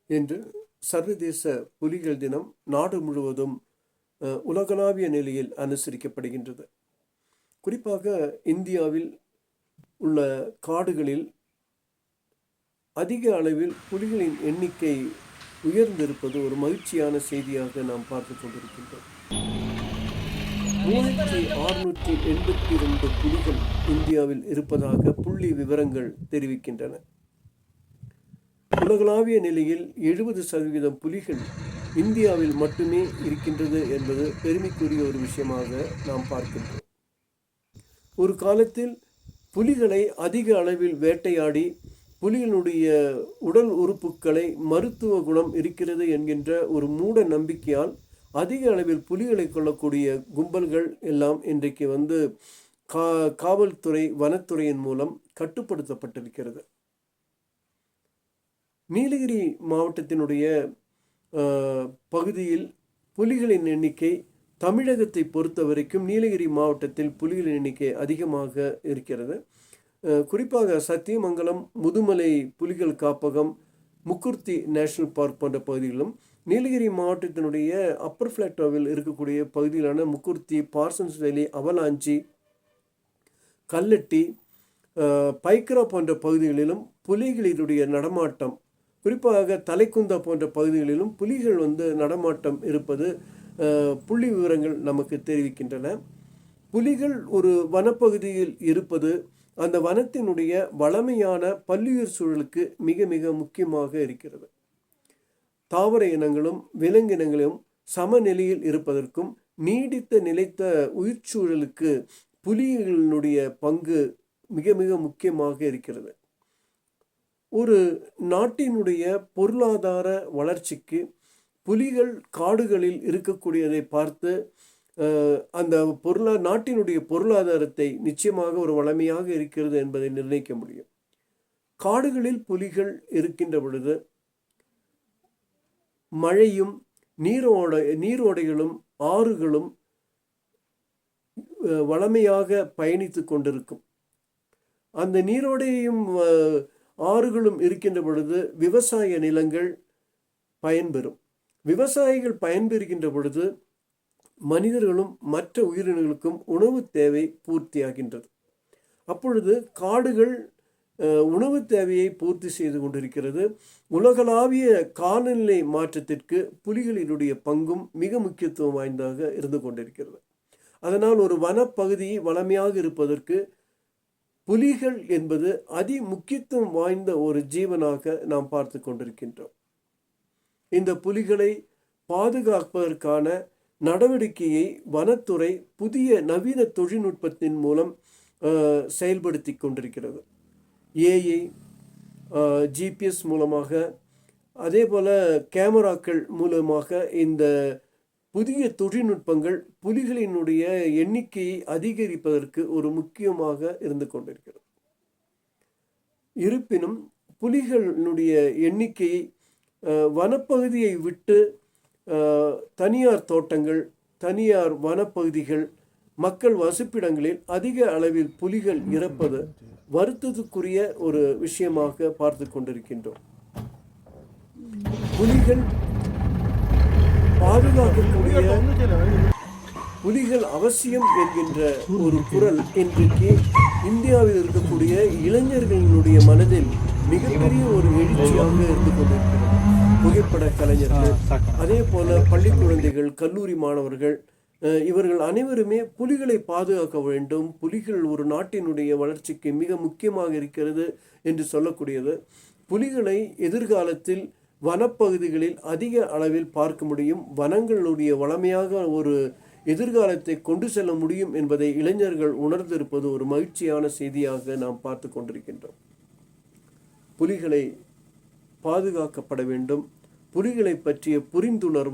இன்று சர்வதேச புலிகள் தினம் நாடு முழுவதும் உலகளாவிய நிலையில் அனுசரிக்கப்படுகின்றது. குறிப்பாக இந்தியாவில் உள்ள காடுகளில் அதிக அளவில் புலிகளின் எண்ணிக்கை உயர்ந்திருப்பது ஒரு மகிழ்ச்சியான செய்தியாக நாம் பார்த்து கொண்டிருக்கின்றோம். 3682 புலிகள் இந்தியாவில் இருப்பதாக புள்ளி விவரங்கள் தெரிவிக்கின்றன. உலகளாவிய நிலையில் 70% புலிகள் இந்தியாவில் மட்டுமே இருக்கின்றது என்பது பெருமைக்குரிய ஒரு விஷயமாக நாம் பார்க்கின்றோம். ஒரு காலத்தில் புலிகளை அதிக அளவில் வேட்டையாடி புலிகளுடைய உடல் உறுப்புகளை மருத்துவ குணம் இருக்கிறது என்கின்ற ஒரு மூட நம்பிக்கையால் அதிக அளவில் புலிகளை கொள்ளக்கூடிய கும்பல்கள் எல்லாம் இன்றைக்கு காவல்துறை வனத்துறையின் மூலம் கட்டுப்படுத்தப்பட்டிருக்கிறது. நீலகிரி மாவட்டத்தினுடைய பகுதியில் புலிகளின் எண்ணிக்கை தமிழகத்தை பொறுத்த வரைக்கும் நீலகிரி மாவட்டத்தில் புலிகளின் எண்ணிக்கை அதிகமாக இருக்கிறது. குறிப்பாக சத்தியமங்கலம், முதுமலை புலிகள் காப்பகம், முக்குர்த்தி நேஷனல் பார்க் போன்ற பகுதிகளிலும் நீலகிரி மாவட்டத்தினுடைய அப்பர் பிளாட்டோவில் இருக்கக்கூடிய பகுதிகளான முக்குர்த்தி, பார்சன்ஸ் வேலி, அவலாஞ்சி, கல்லட்டி, பைக்ரா போன்ற பகுதிகளிலும் புலிகளினுடைய நடமாட்டம், குறிப்பாக தலைக்குந்தா போன்ற பகுதிகளிலும் புலிகள் நடமாட்டம் இருப்பது புள்ளி விவரங்கள் நமக்கு தெரிவிக்கின்றன. புலிகள் ஒரு வனப்பகுதியில் இருப்பது அந்த வனத்தினுடைய வளமையான பல்லுயிர் சூழலுக்கு மிக மிக முக்கியமாக இருக்கிறது. தாவர இனங்களும் விலங்கினங்களும் சமநிலையில் இருப்பதற்கும் நீடித்த நிலைத்த உயிர் சூழலுக்கு புலிகளினுடைய பங்கு மிக மிக முக்கியமாக இருக்கிறது. ஒரு நாட்டினுடைய பொருளாதார வளர்ச்சிக்கு புலிகள் காடுகளில் இருக்கக்கூடியதை பார்த்து அந்த நாட்டினுடைய பொருளாதாரத்தை நிச்சயமாக ஒரு வளமையாக இருக்கிறது என்பதை நிர்ணயிக்க முடியும். காடுகளில் புலிகள் இருக்கின்ற பொழுது மழையும் நீரோடைகளும் ஆறுகளும் வளமையாக பயணித்து கொண்டிருக்கும். அந்த நீரோடையும் ஆறுகளும் இருக்கின்ற பொழுது விவசாய நிலங்கள் பயன்பெறும். விவசாயிகள் பயன்பெறுகின்ற பொழுது மனிதர்களும் மற்ற உயிரினங்களுக்கும் உணவு தேவை பூர்த்தியாகின்றது. அப்பொழுது காடுகள் உணவு தேவையை பூர்த்தி செய்து கொண்டிருக்கிறது. உலகளாவிய காலநிலை மாற்றத்திற்கு புலிகளினுடைய பங்கும் மிக முக்கியத்துவம் வாய்ந்ததாக இருந்து கொண்டிருக்கிறது. அதனால் ஒரு வனப்பகுதி வளமையாக இருப்பதற்கு புலிகள் என்பது அதி முக்கியத்துவம் வாய்ந்த ஒரு ஜீவனாக நாம் பார்த்து கொண்டிருக்கின்றோம். இந்த புலிகளை பாதுகாப்பதற்கான நடவடிக்கையை வனத்துறை புதிய நவீன தொழில்நுட்பத்தின் மூலம் செயல்படுத்தி கொண்டிருக்கிறது. ஏஐ, ஜிபிஎஸ் மூலமாக, அதே போல கேமராக்கள் மூலமாக இந்த புதிய தொழில்நுட்பங்கள் புலிகளினுடைய எண்ணிக்கையை அதிகரிப்பதற்கு ஒரு முக்கியமாக இருந்து கொண்டிருக்கிறது. இருப்பினும் புலிகளினுடைய எண்ணிக்கையை வனப்பகுதியை விட்டு தனியார் தோட்டங்கள், தனியார் வனப்பகுதிகள், மக்கள் வசிப்பிடங்களில் அதிக அளவில் புலிகள் இறப்பது வருத்தத்துக்குரிய ஒரு விஷயமாக பார்த்து கொண்டிருக்கின்றோம். புலிகள் பாதுகாக்கக்கூடிய புலிகள் அவசியம் என்கின்ற ஒரு குரல் இன்றைக்கு இந்தியாவில் இருக்கக்கூடிய இளைஞர்களினுடைய மனதில் மிகப்பெரிய ஒரு எழுச்சியாக இருந்து கொண்டிருக்கிறது. புகைப்பட கலைஞர்கள், அதே போல பள்ளி குழந்தைகள், கல்லூரி மாணவர்கள், இவர்கள் அனைவருமே புலிகளை பாதுகாக்க வேண்டும், புலிகள் ஒரு நாட்டினுடைய வளர்ச்சிக்கு மிக முக்கியமாக இருக்கிறது என்று சொல்லக்கூடியது. புலிகளை எதிர்காலத்தில் வனப்பகுதிகளில் அதிக அளவில் பார்க்க முடியும், வனங்களுடைய வளமையாக ஒரு எதிர்காலத்தை கொண்டு செல்ல முடியும் என்பதை இளைஞர்கள் உணர்ந்திருப்பது ஒரு மகிழ்ச்சியான செய்தியாக நாம் பார்த்து கொண்டிருக்கின்றோம். புலிகளை பாதுகாக்கப்பட வேண்டும். புலிகளை பற்றிய புரிந்துணர்வு